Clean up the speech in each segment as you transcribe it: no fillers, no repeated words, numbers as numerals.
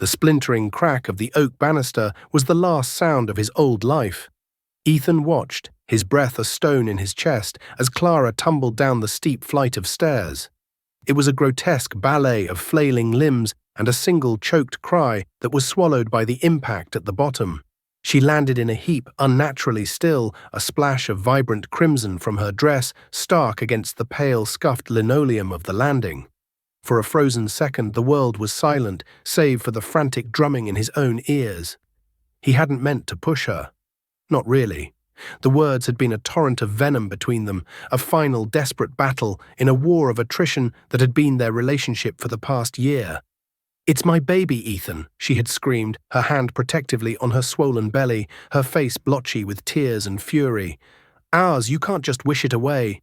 The splintering crack of the oak banister was the last sound of his old life. Ethan watched, his breath a stone in his chest, as Clara tumbled down the steep flight of stairs. It was a grotesque ballet of flailing limbs and a single choked cry that was swallowed by the impact at the bottom. She landed in a heap, unnaturally still, a splash of vibrant crimson from her dress stark against the pale, scuffed linoleum of the landing. For a frozen second, the world was silent, save for the frantic drumming in his own ears. He hadn't meant to push her. Not really. The words had been a torrent of venom between them, a final desperate battle in a war of attrition that had been their relationship for the past year. "It's my baby, Ethan," she had screamed, her hand protectively on her swollen belly, her face blotchy with tears and fury. "Ours, you can't just wish it away."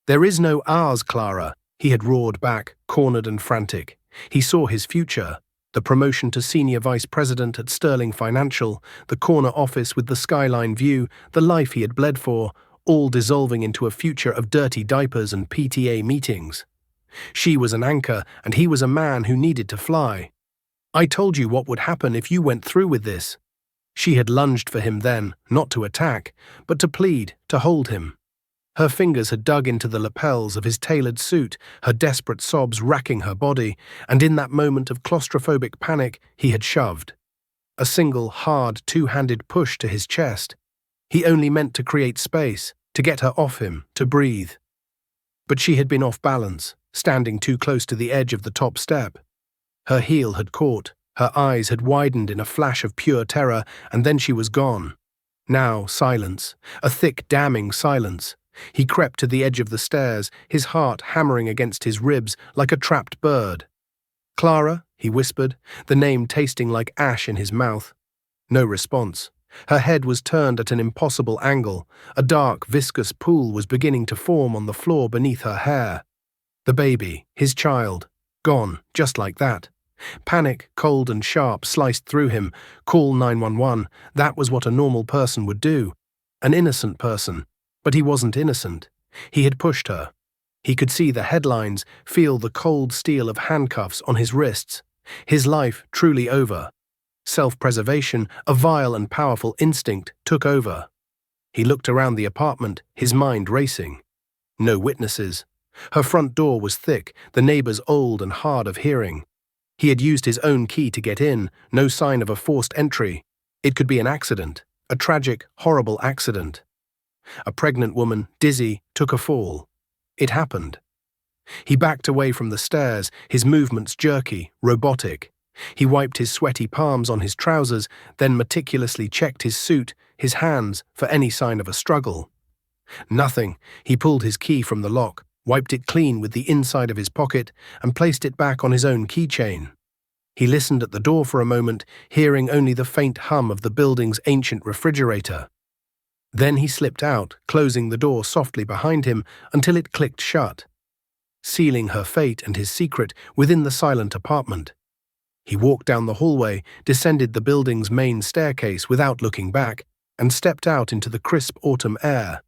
"There is no ours, Clara," he had roared back, cornered and frantic. He saw his future. The promotion to senior vice president at Sterling Financial, the corner office with the skyline view, the life he had bled for, all dissolving into a future of dirty diapers and PTA meetings. She was an anchor, and he was a man who needed to fly. "I told you what would happen if you went through with this." She had lunged for him then, not to attack, but to plead, to hold him. Her fingers had dug into the lapels of his tailored suit, her desperate sobs racking her body, and in that moment of claustrophobic panic, he had shoved. A single, hard, two-handed push to his chest. He only meant to create space, to get her off him, to breathe. But she had been off balance, standing too close to the edge of the top step. Her heel had caught, her eyes had widened in a flash of pure terror, and then she was gone. Now, silence, a thick, damning silence. He crept to the edge of the stairs, his heart hammering against his ribs like a trapped bird. "Clara," he whispered, the name tasting like ash in his mouth. No response. Her head was turned at an impossible angle. A dark, viscous pool was beginning to form on the floor beneath her hair. The baby, his child, gone, just like that. Panic, cold and sharp, sliced through him. Call 911. That was what a normal person would do. An innocent person. But he wasn't innocent. He had pushed her. He could see the headlines, feel the cold steel of handcuffs on his wrists. His life truly over. Self-preservation, a vile and powerful instinct, took over. He looked around the apartment, his mind racing. No witnesses. Her front door was thick, the neighbors old and hard of hearing. He had used his own key to get in, no sign of a forced entry. It could be an accident, a tragic, horrible accident. A pregnant woman, dizzy, took a fall. It happened. He backed away from the stairs, his movements jerky, robotic. He wiped his sweaty palms on his trousers, then meticulously checked his suit, his hands, for any sign of a struggle. Nothing. He pulled his key from the lock, wiped it clean with the inside of his pocket, and placed it back on his own keychain. He listened at the door for a moment, hearing only the faint hum of the building's ancient refrigerator. Then he slipped out, closing the door softly behind him until it clicked shut, sealing her fate and his secret within the silent apartment. He walked down the hallway, descended the building's main staircase without looking back, and stepped out into the crisp autumn air.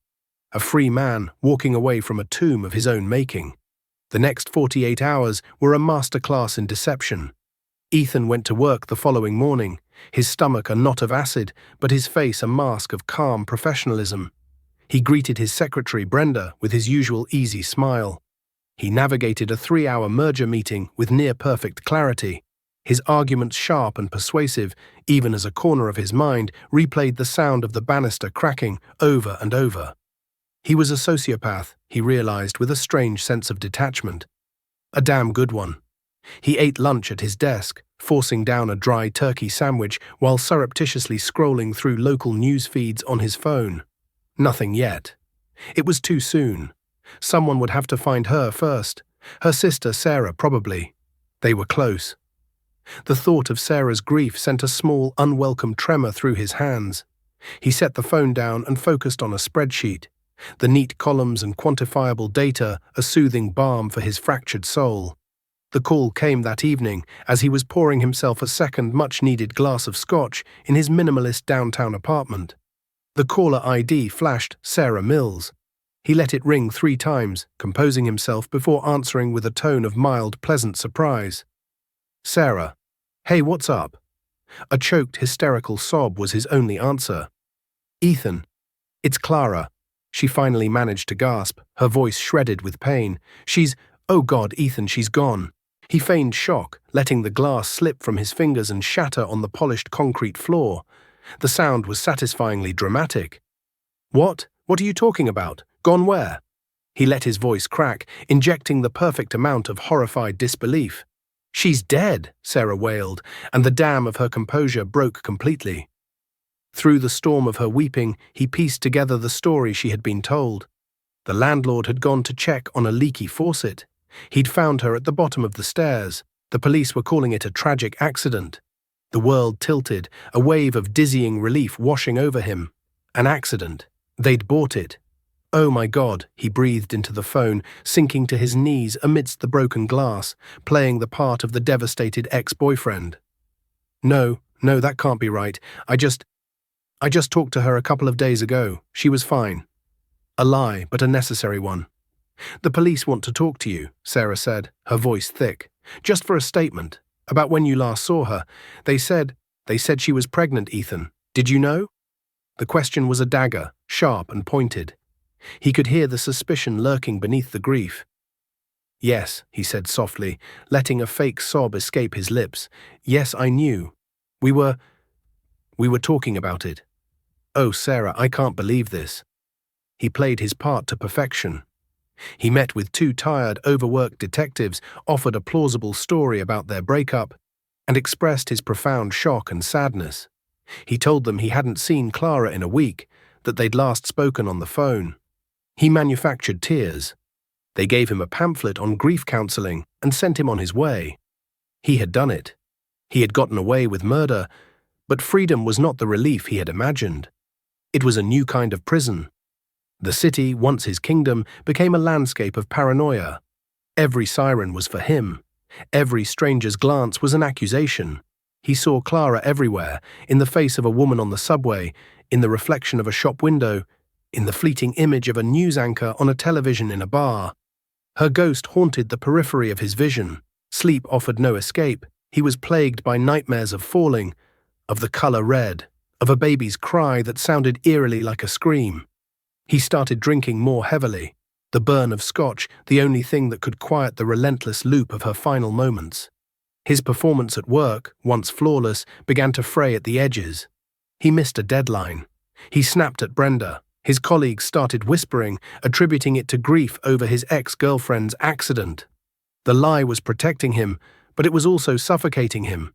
A free man walking away from a tomb of his own making. The next 48 hours were a masterclass in deception. Ethan went to work the following morning, his stomach a knot of acid, but his face a mask of calm professionalism. He greeted his secretary, Brenda, with his usual easy smile. He navigated a 3-hour merger meeting with near-perfect clarity, his arguments sharp and persuasive, even as a corner of his mind replayed the sound of the banister cracking over and over. He was a sociopath, he realized with a strange sense of detachment. A damn good one. He ate lunch at his desk, forcing down a dry turkey sandwich while surreptitiously scrolling through local news feeds on his phone. Nothing yet. It was too soon. Someone would have to find her first. Her sister, Sarah, probably. They were close. The thought of Sarah's grief sent a small, unwelcome tremor through his hands. He set the phone down and focused on a spreadsheet. The neat columns and quantifiable data, a soothing balm for his fractured soul. The call came that evening as he was pouring himself a second much-needed glass of scotch in his minimalist downtown apartment. The caller ID flashed Sarah Mills. He let it ring 3 times, composing himself before answering with a tone of mild, pleasant surprise. "Sarah." Hey, what's up? A choked, hysterical sob was his only answer. Ethan, it's Clara. She finally managed to gasp, her voice shredded with pain. Oh God, Ethan, she's gone. He feigned shock, letting the glass slip from his fingers and shatter on the polished concrete floor. The sound was satisfyingly dramatic. What? What are you talking about? Gone where? He let his voice crack, injecting the perfect amount of horrified disbelief. She's dead, Sarah wailed, and the dam of her composure broke completely. Through the storm of her weeping, he pieced together the story she had been told. The landlord had gone to check on a leaky faucet. He'd found her at the bottom of the stairs. The police were calling it a tragic accident. The world tilted, a wave of dizzying relief washing over him. An accident. They'd bought it. Oh my God, he breathed into the phone, sinking to his knees amidst the broken glass, playing the part of the devastated ex-boyfriend. No, that can't be right. I just talked to her a couple of days ago. She was fine. A lie, but a necessary one. The police want to talk to you, Sarah said, her voice thick. Just for a statement. About when you last saw her. They said she was pregnant, Ethan. Did you know? The question was a dagger, sharp and pointed. He could hear the suspicion lurking beneath the grief. Yes, he said softly, letting a fake sob escape his lips. Yes, I knew. We were talking about it. Oh, Sarah, I can't believe this. He played his part to perfection. He met with two tired, overworked detectives, offered a plausible story about their breakup, and expressed his profound shock and sadness. He told them he hadn't seen Clara in a week, that they'd last spoken on the phone. He manufactured tears. They gave him a pamphlet on grief counseling and sent him on his way. He had done it. He had gotten away with murder, but freedom was not the relief he had imagined. It was a new kind of prison. The city, once his kingdom, became a landscape of paranoia. Every siren was for him. Every stranger's glance was an accusation. He saw Clara everywhere, in the face of a woman on the subway, in the reflection of a shop window, in the fleeting image of a news anchor on a television in a bar. Her ghost haunted the periphery of his vision. Sleep offered no escape. He was plagued by nightmares of falling, of the color red, of a baby's cry that sounded eerily like a scream. He started drinking more heavily. The burn of scotch, the only thing that could quiet the relentless loop of her final moments. His performance at work, once flawless, began to fray at the edges. He missed a deadline. He snapped at Brenda. His colleagues started whispering, attributing it to grief over his ex-girlfriend's accident. The lie was protecting him, but it was also suffocating him.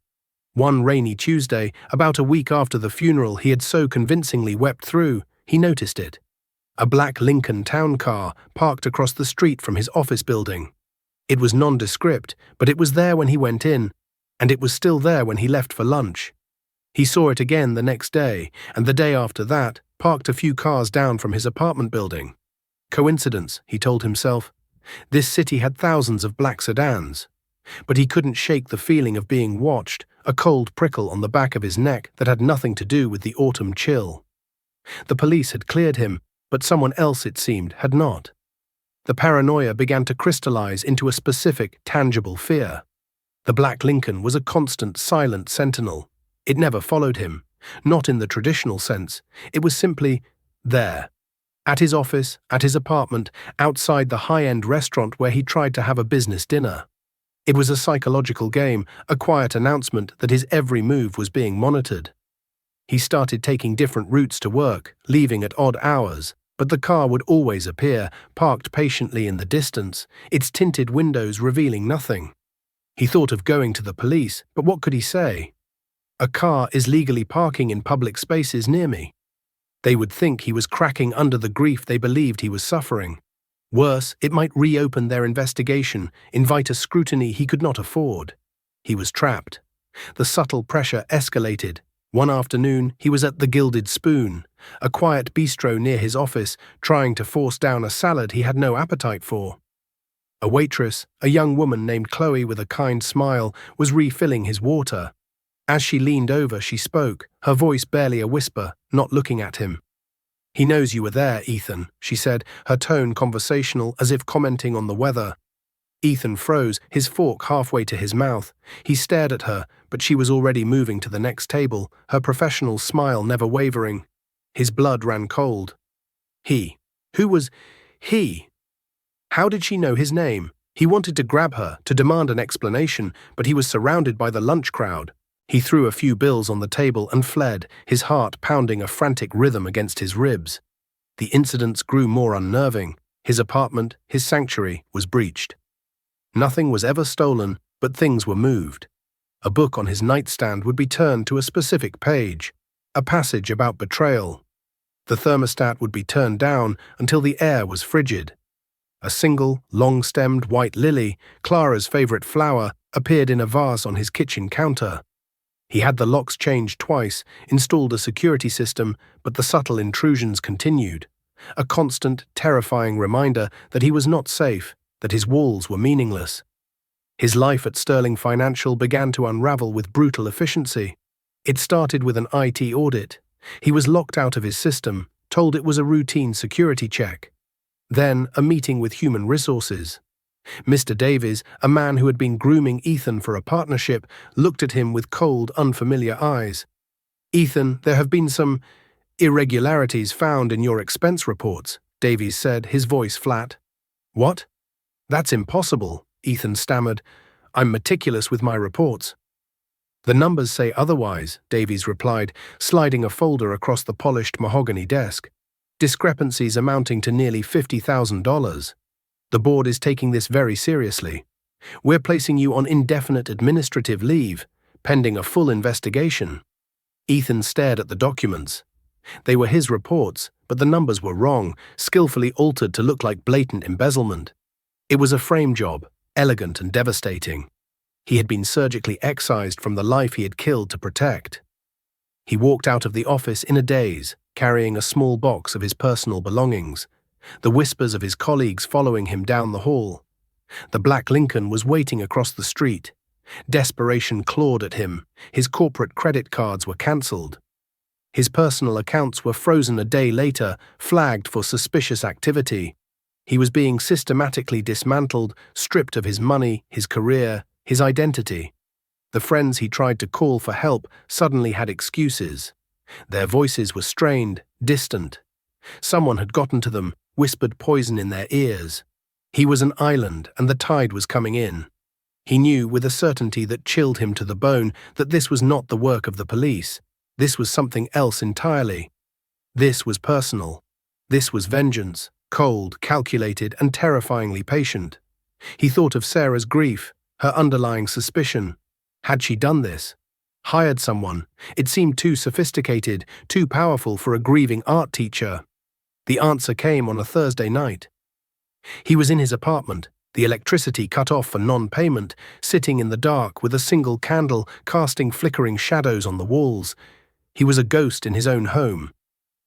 One rainy Tuesday, about a week after the funeral he had so convincingly wept through, he noticed it. A black Lincoln town car parked across the street from his office building. It was nondescript, but it was there when he went in, and it was still there when he left for lunch. He saw it again the next day, and the day after that, parked a few cars down from his apartment building. Coincidence, he told himself. This city had thousands of black sedans. But he couldn't shake the feeling of being watched, a cold prickle on the back of his neck that had nothing to do with the autumn chill. The police had cleared him, but someone else, it seemed, had not. The paranoia began to crystallize into a specific, tangible fear. The black Lincoln was a constant, silent sentinel. It never followed him, not in the traditional sense. It was simply there. At his office, at his apartment, outside the high-end restaurant where he tried to have a business dinner. It was a psychological game, a quiet announcement that his every move was being monitored. He started taking different routes to work, leaving at odd hours, but the car would always appear, parked patiently in the distance, its tinted windows revealing nothing. He thought of going to the police, but what could he say? A car is legally parking in public spaces near me. They would think he was cracking under the grief they believed he was suffering. Worse, it might reopen their investigation, invite a scrutiny he could not afford. He was trapped. The subtle pressure escalated. One afternoon, he was at the Gilded Spoon, a quiet bistro near his office, trying to force down a salad he had no appetite for. A waitress, a young woman named Chloe with a kind smile, was refilling his water. As she leaned over, she spoke, her voice barely a whisper, not looking at him. "He knows you were there, Ethan," she said, her tone conversational as if commenting on the weather. Ethan froze, his fork halfway to his mouth. He stared at her, but she was already moving to the next table, her professional smile never wavering. His blood ran cold. He. Who was he? How did she know his name? He wanted to grab her, to demand an explanation, but he was surrounded by the lunch crowd. He threw a few bills on the table and fled, his heart pounding a frantic rhythm against his ribs. The incidents grew more unnerving. His apartment, his sanctuary, was breached. Nothing was ever stolen, but things were moved. A book on his nightstand would be turned to a specific page, a passage about betrayal. The thermostat would be turned down until the air was frigid. A single, long-stemmed white lily, Clara's favorite flower, appeared in a vase on his kitchen counter. He had the locks changed twice, installed a security system, but the subtle intrusions continued. A constant, terrifying reminder that he was not safe, that his walls were meaningless. His life at Sterling Financial began to unravel with brutal efficiency. It started with an IT audit. He was locked out of his system, told it was a routine security check. Then, a meeting with human resources. Mr. Davies, a man who had been grooming Ethan for a partnership, looked at him with cold, unfamiliar eyes. "Ethan, there have been some irregularities found in your expense reports," Davies said, his voice flat. "What? That's impossible," Ethan stammered. "I'm meticulous with my reports." "The numbers say otherwise," Davies replied, sliding a folder across the polished mahogany desk. "Discrepancies amounting to nearly $50,000. The board is taking this very seriously. We're placing you on indefinite administrative leave, pending a full investigation." Ethan stared at the documents. They were his reports, but the numbers were wrong, skillfully altered to look like blatant embezzlement. It was a frame job, elegant and devastating. He had been surgically excised from the life he had killed to protect. He walked out of the office in a daze, carrying a small box of his personal belongings, the whispers of his colleagues following him down the hall. The black Lincoln was waiting across the street. Desperation clawed at him. His corporate credit cards were cancelled. His personal accounts were frozen a day later, flagged for suspicious activity. He was being systematically dismantled, stripped of his money, his career, his identity. The friends he tried to call for help suddenly had excuses. Their voices were strained, distant. Someone had gotten to them, whispered poison in their ears. He was an island, and the tide was coming in. He knew with a certainty that chilled him to the bone that this was not the work of the police. This was something else entirely. This was personal. This was vengeance, cold, calculated, and terrifyingly patient. He thought of Sarah's grief, her underlying suspicion. Had she done this? Hired someone? It seemed too sophisticated, too powerful for a grieving art teacher. The answer came on a Thursday night. He was in his apartment, the electricity cut off for non-payment, sitting in the dark with a single candle casting flickering shadows on the walls. He was a ghost in his own home.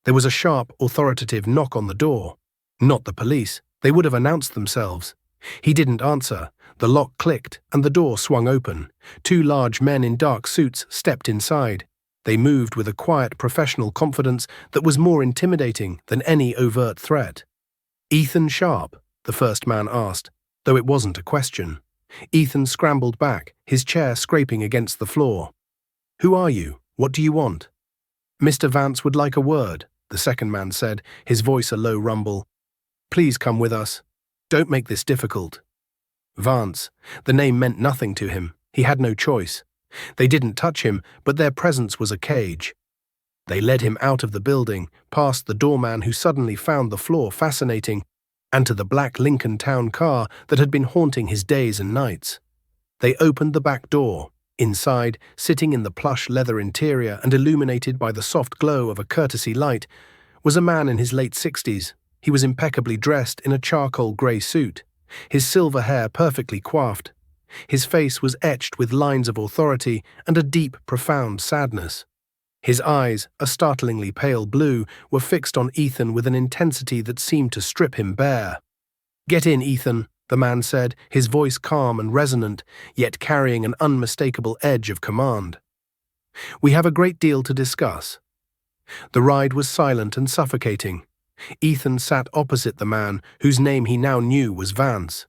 There was a sharp, authoritative knock on the door. Not the police. They would have announced themselves. He didn't answer. The lock clicked, and the door swung open. Two large men in dark suits stepped inside. They moved with a quiet, professional confidence that was more intimidating than any overt threat. "Ethan Sharp?" the first man asked, though it wasn't a question. Ethan scrambled back, his chair scraping against the floor. "Who are you? What do you want?" "Mr. Vance would like a word," the second man said, his voice a low rumble. "Please come with us. Don't make this difficult." Vance. The name meant nothing to him. He had no choice. They didn't touch him, but their presence was a cage. They led him out of the building, past the doorman who suddenly found the floor fascinating, and to the black Lincoln Town car that had been haunting his days and nights. They opened the back door. Inside, sitting in the plush leather interior and illuminated by the soft glow of a courtesy light, was a man in his late 60s. He was impeccably dressed in a charcoal grey suit, his silver hair perfectly coiffed. His face was etched with lines of authority and a deep, profound sadness. His eyes, a startlingly pale blue, were fixed on Ethan with an intensity that seemed to strip him bare. "Get in, Ethan," the man said, his voice calm and resonant, yet carrying an unmistakable edge of command. "We have a great deal to discuss." The ride was silent and suffocating. Ethan sat opposite the man, whose name he now knew was Vance.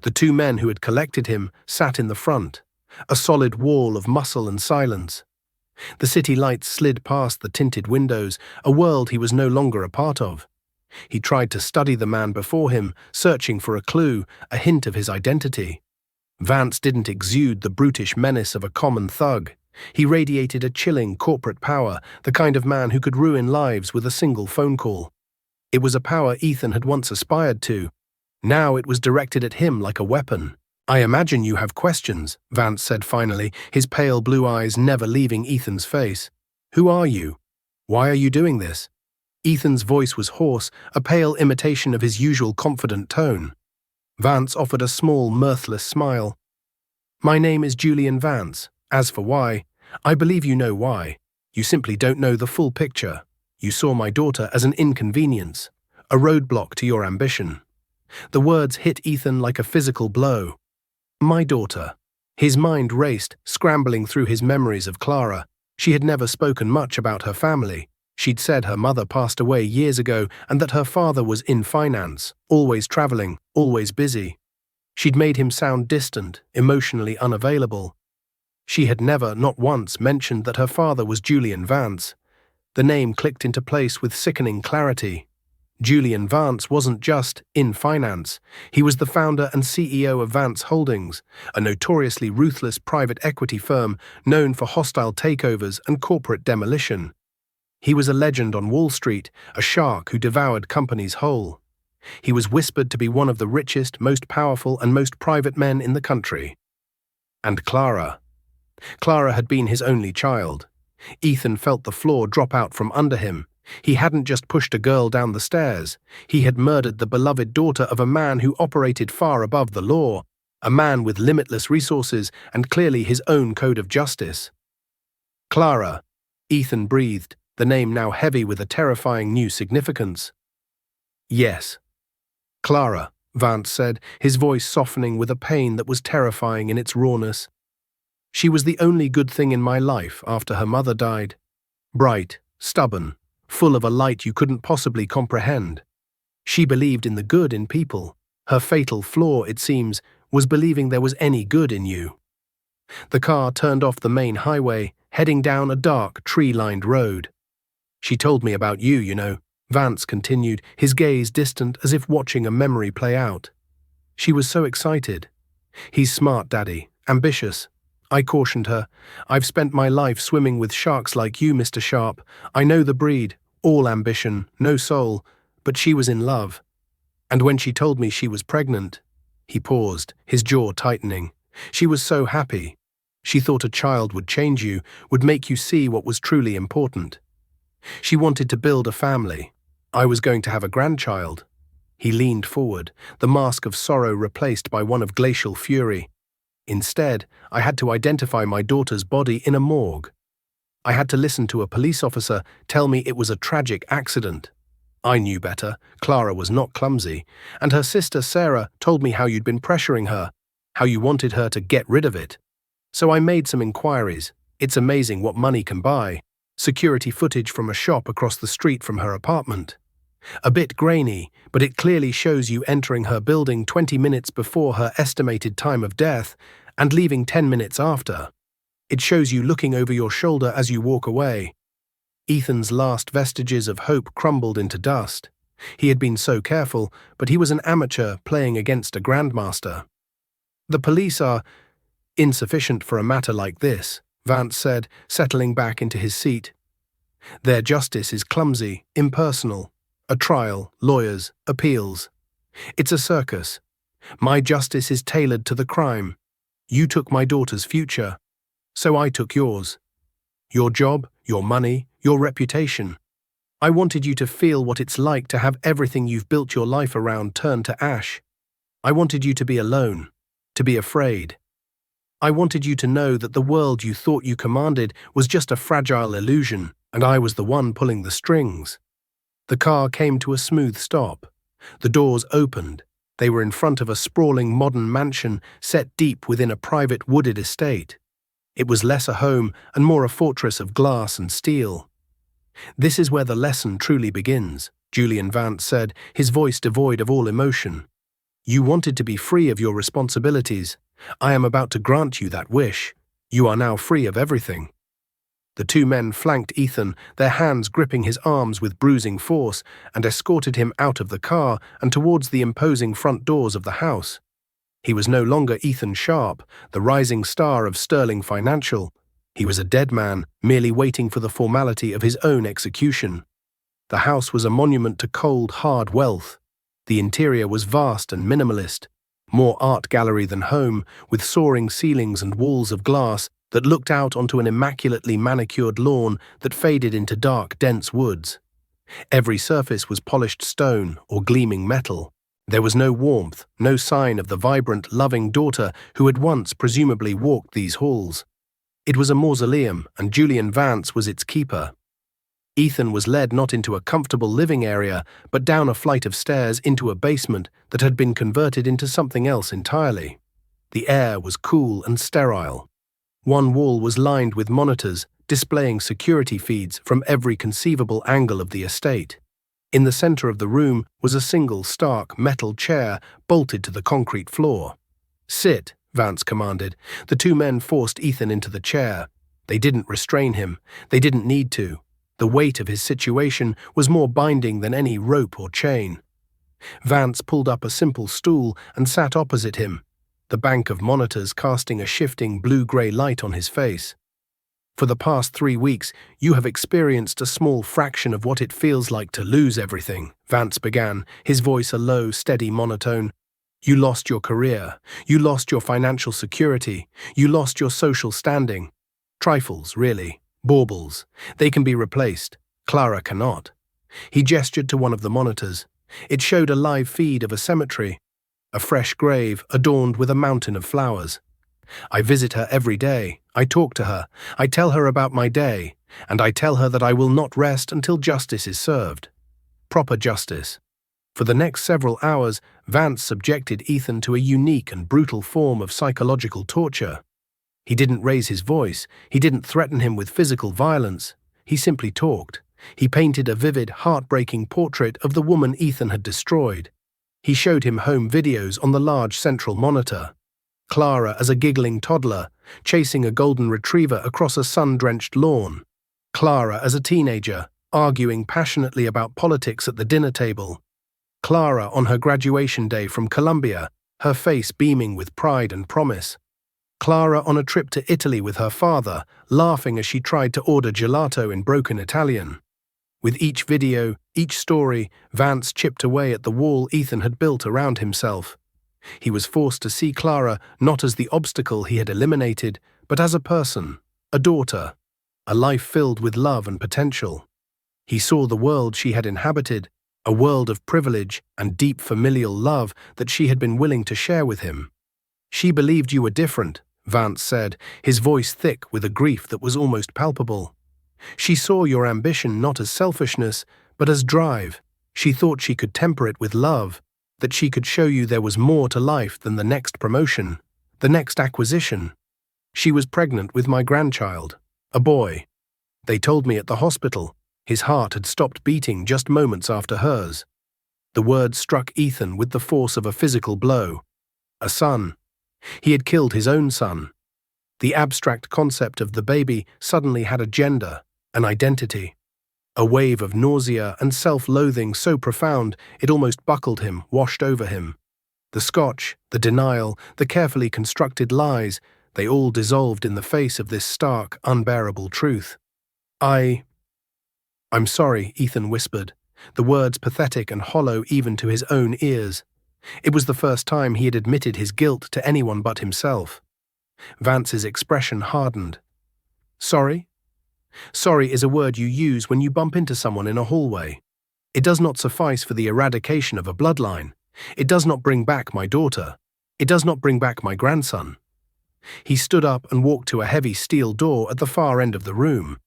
The two men who had collected him sat in the front, a solid wall of muscle and silence. The city lights slid past the tinted windows, a world he was no longer a part of. He tried to study the man before him, searching for a clue, a hint of his identity. Vance didn't exude the brutish menace of a common thug. He radiated a chilling corporate power, the kind of man who could ruin lives with a single phone call. It was a power Ethan had once aspired to. Now it was directed at him like a weapon. "I imagine you have questions," Vance said finally, his pale blue eyes never leaving Ethan's face. "Who are you? Why are you doing this?" Ethan's voice was hoarse, a pale imitation of his usual confident tone. Vance offered a small, mirthless smile. "My name is Julian Vance. As for why, I believe you know why. You simply don't know the full picture. You saw my daughter as an inconvenience, a roadblock to your ambition." The words hit Ethan like a physical blow. My daughter. His mind raced, scrambling through his memories of Clara. She had never spoken much about her family. She'd said her mother passed away years ago and that her father was in finance, always traveling, always busy. She'd made him sound distant, emotionally unavailable. She had never, not once, mentioned that her father was Julian Vance. The name clicked into place with sickening clarity. Julian Vance wasn't just in finance. He was the founder and CEO of Vance Holdings, a notoriously ruthless private equity firm known for hostile takeovers and corporate demolition. He was a legend on Wall Street, a shark who devoured companies whole. He was whispered to be one of the richest, most powerful, and most private men in the country. And Clara. Clara had been his only child. Ethan felt the floor drop out from under him. He hadn't just pushed a girl down the stairs. He had murdered the beloved daughter of a man who operated far above the law, a man with limitless resources and clearly his own code of justice. Clara. Ethan breathed, the name now heavy with a terrifying new significance. "Yes." "Clara," Vance said, his voice softening with a pain that was terrifying in its rawness. "She was the only good thing in my life after her mother died. Bright, stubborn, full of a light you couldn't possibly comprehend. She believed in the good in people. Her fatal flaw, it seems, was believing there was any good in you." The car turned off the main highway, heading down a dark, tree-lined road. "She told me about you, you know," Vance continued, his gaze distant as if watching a memory play out. "She was so excited. He's smart, Daddy, ambitious. I cautioned her. I've spent my life swimming with sharks like you, Mr. Sharp. I know the breed, all ambition, no soul, but she was in love. And when she told me she was pregnant," he paused, his jaw tightening. "She was so happy. She thought a child would change you, would make you see what was truly important. She wanted to build a family. I was going to have a grandchild." He leaned forward, the mask of sorrow replaced by one of glacial fury. "Instead, I had to identify my daughter's body in a morgue. I had to listen to a police officer tell me it was a tragic accident. I knew better. Clara was not clumsy. And her sister Sarah told me how you'd been pressuring her, how you wanted her to get rid of it. So I made some inquiries. It's amazing what money can buy. Security footage from a shop across the street from her apartment. A bit grainy, but it clearly shows you entering her building 20 minutes before her estimated time of death and leaving 10 minutes after. It shows you looking over your shoulder as you walk away." Ethan's last vestiges of hope crumbled into dust. He had been so careful, but he was an amateur playing against a grandmaster. "The police are insufficient for a matter like this," Vance said, settling back into his seat. "Their justice is clumsy, impersonal. A trial, lawyers, appeals. It's a circus. My justice is tailored to the crime. You took my daughter's future, so I took yours. Your job, your money, your reputation. I wanted you to feel what it's like to have everything you've built your life around turn to ash. I wanted you to be alone, to be afraid. I wanted you to know that the world you thought you commanded was just a fragile illusion, and I was the one pulling the strings." The car came to a smooth stop. The doors opened. They were in front of a sprawling modern mansion set deep within a private wooded estate. It was less a home and more a fortress of glass and steel. "This is where the lesson truly begins," Julian Vance said, his voice devoid of all emotion. You wanted to be free of your responsibilities. I am about to grant you that wish. You are now free of everything." The two men flanked Ethan, their hands gripping his arms with bruising force, and escorted him out of the car and towards the imposing front doors of the house. He was no longer Ethan Sharp, the rising star of Sterling Financial. He was a dead man, merely waiting for the formality of his own execution. The house was a monument to cold, hard wealth. The interior was vast and minimalist, more art gallery than home, with soaring ceilings and walls of glass that looked out onto an immaculately manicured lawn that faded into dark, dense woods. Every surface was polished stone or gleaming metal. There was no warmth, no sign of the vibrant, loving daughter who had once presumably walked these halls. It was a mausoleum, and Julian Vance was its keeper. Ethan was led not into a comfortable living area, but down a flight of stairs into a basement that had been converted into something else entirely. The air was cool and sterile. One wall was lined with monitors, displaying security feeds from every conceivable angle of the estate. In the center of the room was a single stark metal chair bolted to the concrete floor. "Sit," Vance commanded. The two men forced Ethan into the chair. They didn't restrain him. They didn't need to. The weight of his situation was more binding than any rope or chain. Vance pulled up a simple stool and sat opposite him, the bank of monitors casting a shifting blue-gray light on his face. "For the past 3 weeks, you have experienced a small fraction of what it feels like to lose everything," Vance began, his voice a low, steady monotone. "You lost your career. You lost your financial security. You lost your social standing. Trifles, really. Baubles. They can be replaced. Clara cannot." He gestured to one of the monitors. It showed a live feed of a cemetery, a fresh grave adorned with a mountain of flowers. "I visit her every day. I talk to her. I tell her about my day. And I tell her that I will not rest until justice is served. Proper justice." For the next several hours, Vance subjected Ethan to a unique and brutal form of psychological torture. He didn't raise his voice. He didn't threaten him with physical violence. He simply talked. He painted a vivid, heartbreaking portrait of the woman Ethan had destroyed. He showed him home videos on the large central monitor. Clara as a giggling toddler, chasing a golden retriever across a sun-drenched lawn. Clara as a teenager, arguing passionately about politics at the dinner table. Clara on her graduation day from Columbia, her face beaming with pride and promise. Clara on a trip to Italy with her father, laughing as she tried to order gelato in broken Italian. With each video, each story, Vance chipped away at the wall Ethan had built around himself. He was forced to see Clara not as the obstacle he had eliminated, but as a person, a daughter, a life filled with love and potential. He saw the world she had inhabited, a world of privilege and deep familial love that she had been willing to share with him. "She believed you were different," Vance said, his voice thick with a grief that was almost palpable. "She saw your ambition not as selfishness, but as drive. She thought she could temper it with love, that she could show you there was more to life than the next promotion, the next acquisition. She was pregnant with my grandchild, a boy. They told me at the hospital. His heart had stopped beating just moments after hers." The word struck Ethan with the force of a physical blow. A son. He had killed his own son. The abstract concept of the baby suddenly had a gender, an identity. A wave of nausea and self-loathing so profound it almost buckled him, washed over him. The scotch, the denial, the carefully constructed lies, they all dissolved in the face of this stark, unbearable truth. "I'm sorry," Ethan whispered, the words pathetic and hollow even to his own ears. It was the first time he had admitted his guilt to anyone but himself. Vance's expression hardened. "Sorry? Sorry is a word you use when you bump into someone in a hallway. It does not suffice for the eradication of a bloodline. It does not bring back my daughter. It does not bring back my grandson." He stood up and walked to a heavy steel door at the far end of the room.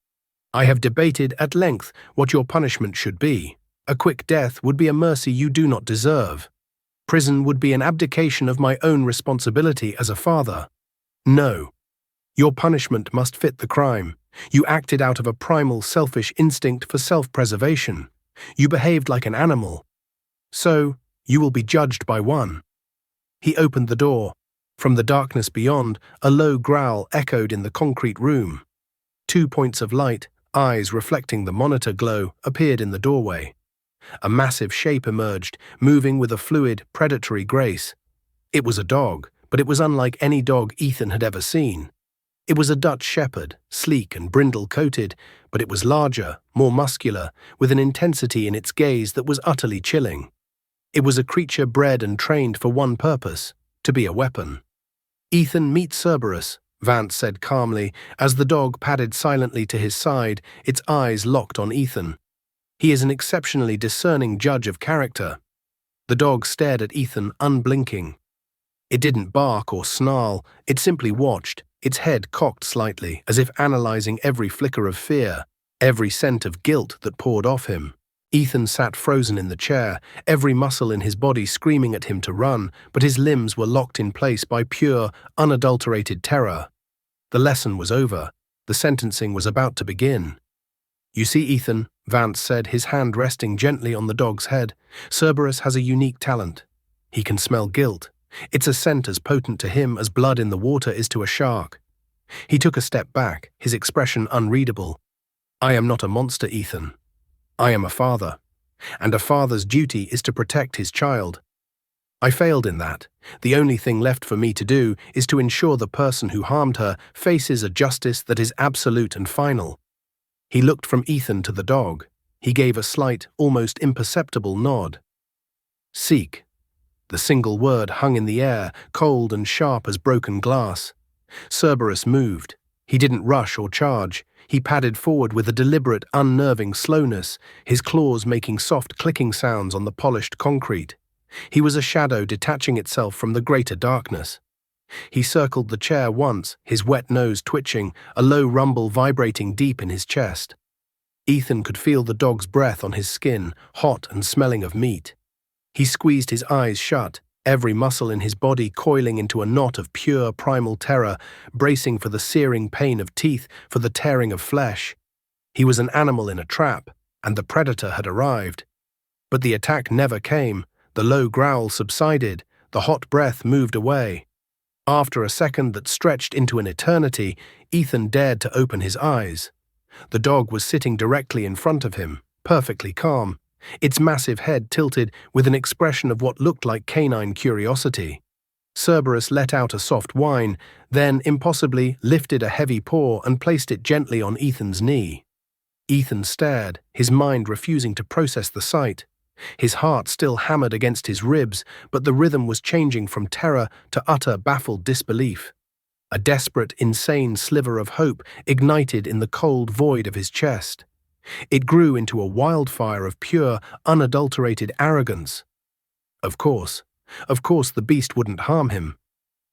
"I have debated at length what your punishment should be. A quick death would be a mercy you do not deserve. Prison would be an abdication of my own responsibility as a father. No. Your punishment must fit the crime. You acted out of a primal selfish instinct for self-preservation. You behaved like an animal. So, you will be judged by one." He opened the door. From the darkness beyond, a low growl echoed in the concrete room. 2 points of light, eyes reflecting the monitor glow, appeared in the doorway. A massive shape emerged, moving with a fluid, predatory grace. It was a dog, but it was unlike any dog Ethan had ever seen. It was a Dutch shepherd, sleek and brindle-coated, but it was larger, more muscular, with an intensity in its gaze that was utterly chilling. It was a creature bred and trained for one purpose: to be a weapon. "Ethan, meet Cerberus," Vance said calmly, as the dog padded silently to his side, its eyes locked on Ethan. "He is an exceptionally discerning judge of character." The dog stared at Ethan, unblinking. It didn't bark or snarl, it simply watched, its head cocked slightly, as if analyzing every flicker of fear, every scent of guilt that poured off him. Ethan sat frozen in the chair, every muscle in his body screaming at him to run, but his limbs were locked in place by pure, unadulterated terror. The lesson was over. The sentencing was about to begin. "You see, Ethan," Vance said, his hand resting gently on the dog's head, "Cerberus has a unique talent. He can smell guilt. It's a scent as potent to him as blood in the water is to a shark." He took a step back, his expression unreadable. "I am not a monster, Ethan. I am a father, and a father's duty is to protect his child. I failed in that. The only thing left for me to do is to ensure the person who harmed her faces a justice that is absolute and final." He looked from Ethan to the dog. He gave a slight, almost imperceptible nod. "Seek." The single word hung in the air, cold and sharp as broken glass. Cerberus moved. He didn't rush or charge. He padded forward with a deliberate, unnerving slowness, his claws making soft clicking sounds on the polished concrete. He was a shadow detaching itself from the greater darkness. He circled the chair once, his wet nose twitching, a low rumble vibrating deep in his chest. Ethan could feel the dog's breath on his skin, hot and smelling of meat. He squeezed his eyes shut, every muscle in his body coiling into a knot of pure primal terror, bracing for the searing pain of teeth, for the tearing of flesh. He was an animal in a trap, and the predator had arrived. But the attack never came. The low growl subsided, the hot breath moved away. After a second that stretched into an eternity, Ethan dared to open his eyes. The dog was sitting directly in front of him, perfectly calm, its massive head tilted with an expression of what looked like canine curiosity. Cerberus let out a soft whine, then, impossibly, lifted a heavy paw and placed it gently on Ethan's knee. Ethan stared, his mind refusing to process the sight. His heart still hammered against his ribs, but the rhythm was changing from terror to utter, baffled disbelief. A desperate, insane sliver of hope ignited in the cold void of his chest. It grew into a wildfire of pure, unadulterated arrogance. Of course the beast wouldn't harm him.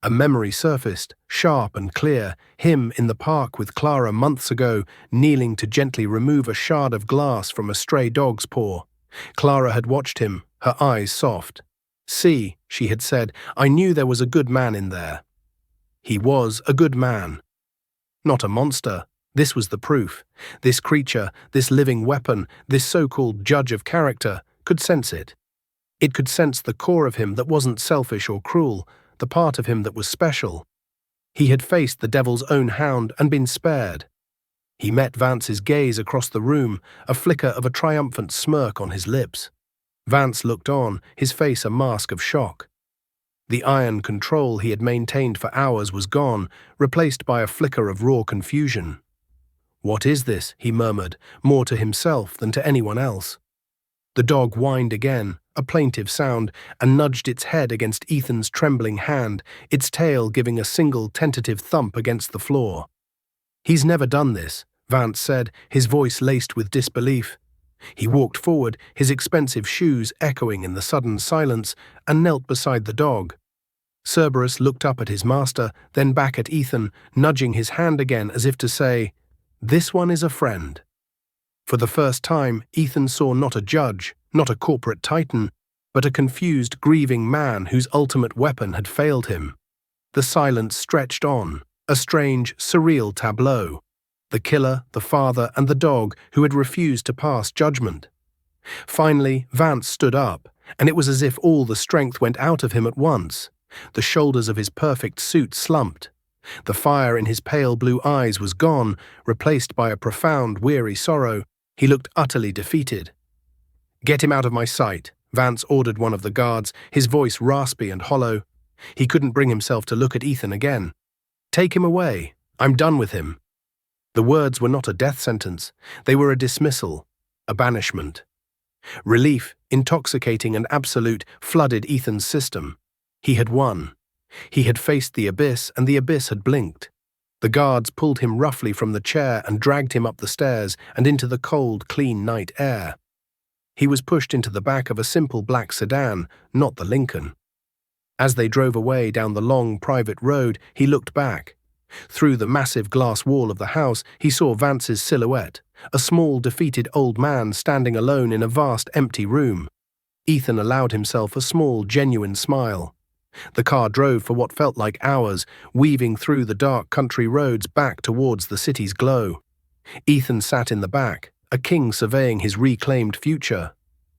A memory surfaced, sharp and clear, him in the park with Clara months ago, kneeling to gently remove a shard of glass from a stray dog's paw. Clara had watched him, her eyes soft. "See," she had said, "I knew there was a good man in there." He was a good man. Not a monster. This was the proof. This creature, this living weapon, this so-called judge of character, could sense it. It could sense the core of him that wasn't selfish or cruel, the part of him that was special. He had faced the devil's own hound and been spared. He met Vance's gaze across the room, a flicker of a triumphant smirk on his lips. Vance looked on, his face a mask of shock. The iron control he had maintained for hours was gone, replaced by a flicker of raw confusion. "What is this?" he murmured, more to himself than to anyone else. The dog whined again, a plaintive sound, and nudged its head against Ethan's trembling hand, its tail giving a single tentative thump against the floor. "He's never done this," Vance said, his voice laced with disbelief. He walked forward, his expensive shoes echoing in the sudden silence, and knelt beside the dog. Cerberus looked up at his master, then back at Ethan, nudging his hand again as if to say, "This one is a friend." For the first time, Ethan saw not a judge, not a corporate titan, but a confused, grieving man whose ultimate weapon had failed him. The silence stretched on, a strange, surreal tableau. The killer, the father, and the dog who had refused to pass judgment. Finally, Vance stood up, and it was as if all the strength went out of him at once. The shoulders of his perfect suit slumped. The fire in his pale blue eyes was gone, replaced by a profound, weary sorrow. He looked utterly defeated. "Get him out of my sight," Vance ordered one of the guards, his voice raspy and hollow. He couldn't bring himself to look at Ethan again. "Take him away. I'm done with him." The words were not a death sentence. They were a dismissal, a banishment. Relief, intoxicating and absolute, flooded Ethan's system. He had won. He had faced the abyss, and the abyss had blinked. The guards pulled him roughly from the chair and dragged him up the stairs and into the cold, clean night air. He was pushed into the back of a simple black sedan, not the Lincoln. As they drove away down the long, private road, he looked back. Through the massive glass wall of the house, he saw Vance's silhouette, a small, defeated old man standing alone in a vast, empty room. Ethan allowed himself a small, genuine smile. The car drove for what felt like hours, weaving through the dark country roads back towards the city's glow. Ethan sat in the back, a king surveying his reclaimed future.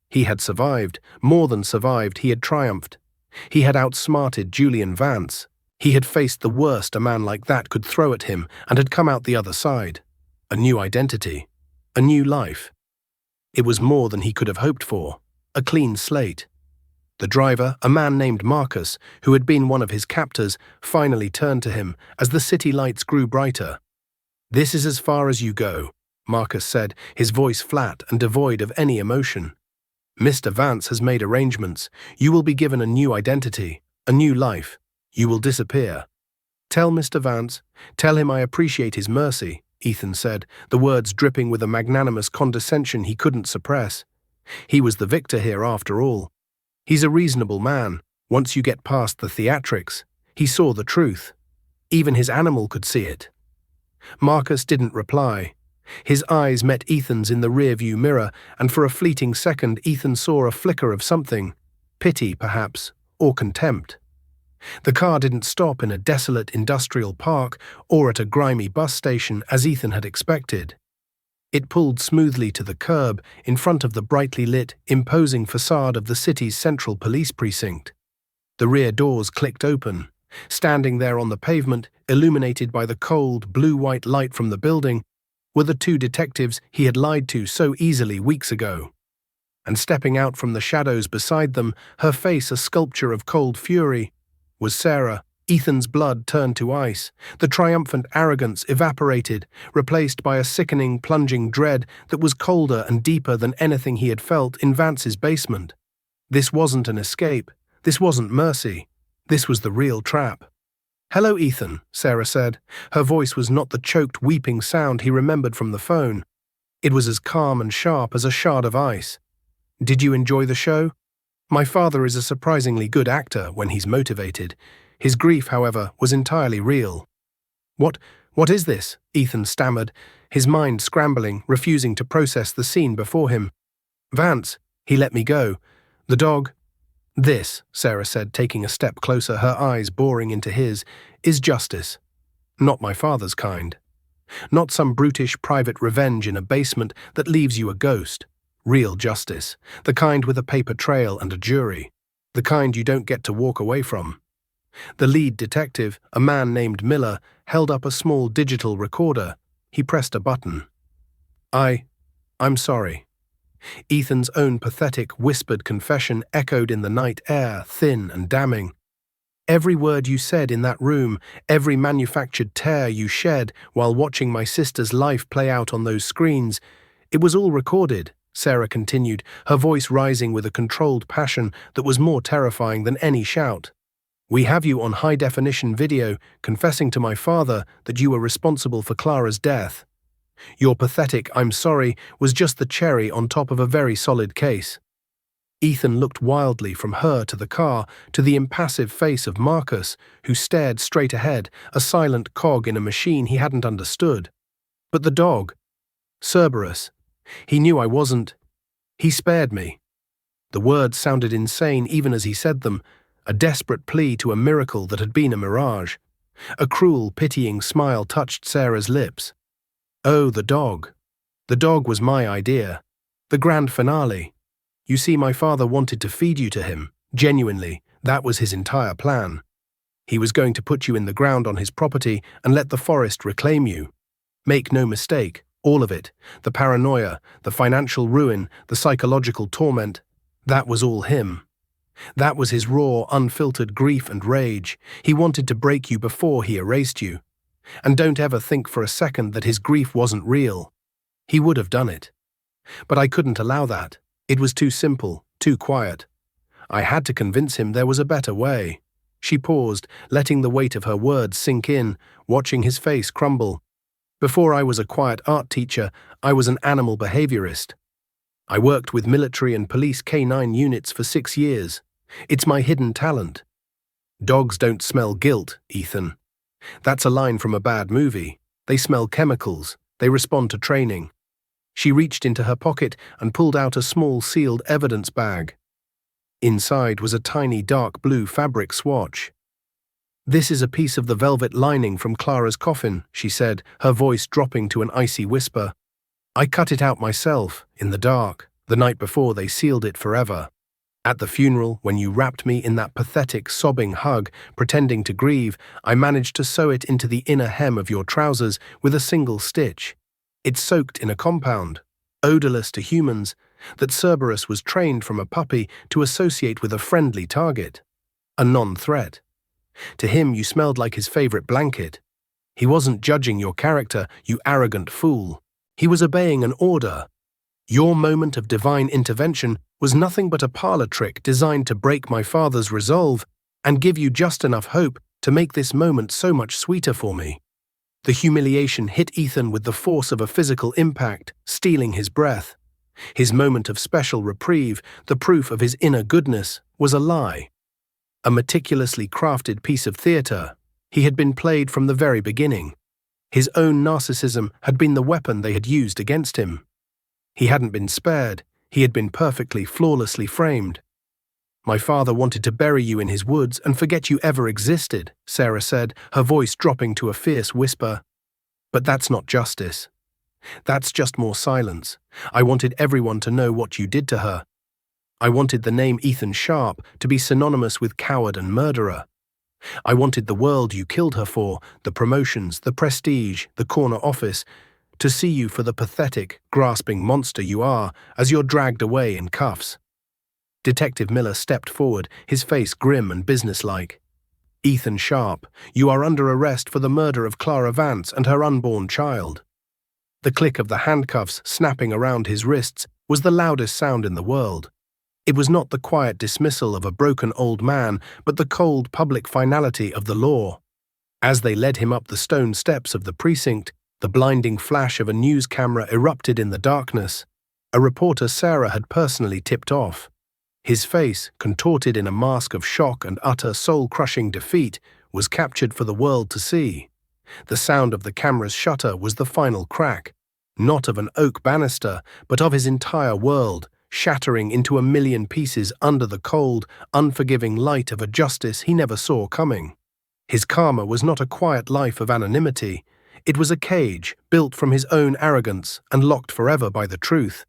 He had survived. More than survived, he had triumphed. He had outsmarted Julian Vance. He had faced the worst a man like that could throw at him and had come out the other side. A new identity. A new life. It was more than he could have hoped for. A clean slate. The driver, a man named Marcus, who had been one of his captors, finally turned to him as the city lights grew brighter. "This is as far as you go," Marcus said, his voice flat and devoid of any emotion. "Mr. Vance has made arrangements. You will be given a new identity, a new life. You will disappear." "Tell Mr. Vance, tell him I appreciate his mercy," Ethan said, the words dripping with a magnanimous condescension he couldn't suppress. He was the victor here after all. He's a reasonable man. Once you get past the theatrics, he saw the truth. Even his animal could see it. Marcus didn't reply. His eyes met Ethan's in the rearview mirror, and for a fleeting second Ethan saw a flicker of something. Pity, perhaps, or contempt. The car didn't stop in a desolate industrial park or at a grimy bus station as Ethan had expected. It pulled smoothly to the curb in front of the brightly lit, imposing facade of the city's central police precinct. The rear doors clicked open. Standing there on the pavement, illuminated by the cold, blue-white light from the building, were the two detectives he had lied to so easily weeks ago. And stepping out from the shadows beside them, her face a sculpture of cold fury, was Sarah. Ethan's blood turned to ice. The triumphant arrogance evaporated, replaced by a sickening, plunging dread that was colder and deeper than anything he had felt in Vance's basement. This wasn't an escape. This wasn't mercy. This was the real trap. "Hello, Ethan," Sarah said. Her voice was not the choked, weeping sound he remembered from the phone. It was as calm and sharp as a shard of ice. "Did you enjoy the show? My father is a surprisingly good actor when he's motivated. His grief, however, was entirely real." What is this?" Ethan stammered, his mind scrambling, refusing to process the scene before him. "Vance, he let me go. The dog—" "This," Sarah said, taking a step closer, her eyes boring into his, "is justice. Not my father's kind. Not some brutish private revenge in a basement that leaves you a ghost. Real justice. The kind with a paper trail and a jury. The kind you don't get to walk away from." The lead detective, a man named Miller, held up a small digital recorder. He pressed a button. I'm sorry." Ethan's own pathetic, whispered confession echoed in the night air, thin and damning. "Every word you said in that room, every manufactured tear you shed while watching my sister's life play out on those screens, it was all recorded," Sarah continued, her voice rising with a controlled passion that was more terrifying than any shout. "We have you on high-definition video confessing to my father that you were responsible for Clara's death. Your pathetic 'I'm sorry' was just the cherry on top of a very solid case." Ethan looked wildly from her to the car to the impassive face of Marcus, who stared straight ahead, a silent cog in a machine he hadn't understood. "But the dog. Cerberus. He knew I wasn't. He spared me." The words sounded insane even as he said them, a desperate plea to a miracle that had been a mirage. A cruel, pitying smile touched Sarah's lips. "Oh, the dog. The dog was my idea. The grand finale. You see, my father wanted to feed you to him, genuinely. That was his entire plan. He was going to put you in the ground on his property and let the forest reclaim you. Make no mistake, all of it, the paranoia, the financial ruin, the psychological torment, that was all him. That was his raw, unfiltered grief and rage. He wanted to break you before he erased you. And don't ever think for a second that his grief wasn't real. He would have done it. But I couldn't allow that. It was too simple, too quiet. I had to convince him there was a better way. She paused, letting the weight of her words sink in, watching his face crumble. Before I was a quiet art teacher, I was an animal behaviorist. I worked with military and police canine units for 6 years. It's my hidden talent. Dogs don't smell guilt, Ethan. That's a line from a bad movie. They smell chemicals. They respond to training. She reached into her pocket and pulled out a small sealed evidence bag. Inside was a tiny dark blue fabric swatch. "This is a piece of the velvet lining from Clara's coffin," she said, her voice dropping to an icy whisper. "I cut it out myself, in the dark, the night before they sealed it forever. At the funeral, when you wrapped me in that pathetic, sobbing hug, pretending to grieve, I managed to sew it into the inner hem of your trousers with a single stitch. It's soaked in a compound, odorless to humans, that Cerberus was trained from a puppy to associate with a friendly target, a non-threat. To him, you smelled like his favorite blanket. He wasn't judging your character, you arrogant fool. He was obeying an order. Your moment of divine intervention was nothing but a parlor trick designed to break my father's resolve and give you just enough hope to make this moment so much sweeter for me." The humiliation hit Ethan with the force of a physical impact, stealing his breath. His moment of special reprieve, the proof of his inner goodness, was a lie. A meticulously crafted piece of theater. He had been played from the very beginning. His own narcissism had been the weapon they had used against him. He hadn't been spared. He had been perfectly, flawlessly framed. "My father wanted to bury you in his woods and forget you ever existed," Sarah said, her voice dropping to a fierce whisper. "But that's not justice. That's just more silence. I wanted everyone to know what you did to her. I wanted the name Ethan Sharp to be synonymous with coward and murderer. I wanted the world you killed her for, the promotions, the prestige, the corner office, to see you for the pathetic, grasping monster you are as you're dragged away in cuffs." Detective Miller stepped forward, his face grim and businesslike. "Ethan Sharp, you are under arrest for the murder of Clara Vance and her unborn child." The click of the handcuffs snapping around his wrists was the loudest sound in the world. It was not the quiet dismissal of a broken old man, but the cold public finality of the law. As they led him up the stone steps of the precinct, the blinding flash of a news camera erupted in the darkness. A reporter Sarah had personally tipped off. His face, contorted in a mask of shock and utter soul-crushing defeat, was captured for the world to see. The sound of the camera's shutter was the final crack, not of an oak banister, but of his entire world, shattering into a million pieces under the cold, unforgiving light of a justice he never saw coming. His karma was not a quiet life of anonymity. It was a cage built from his own arrogance and locked forever by the truth.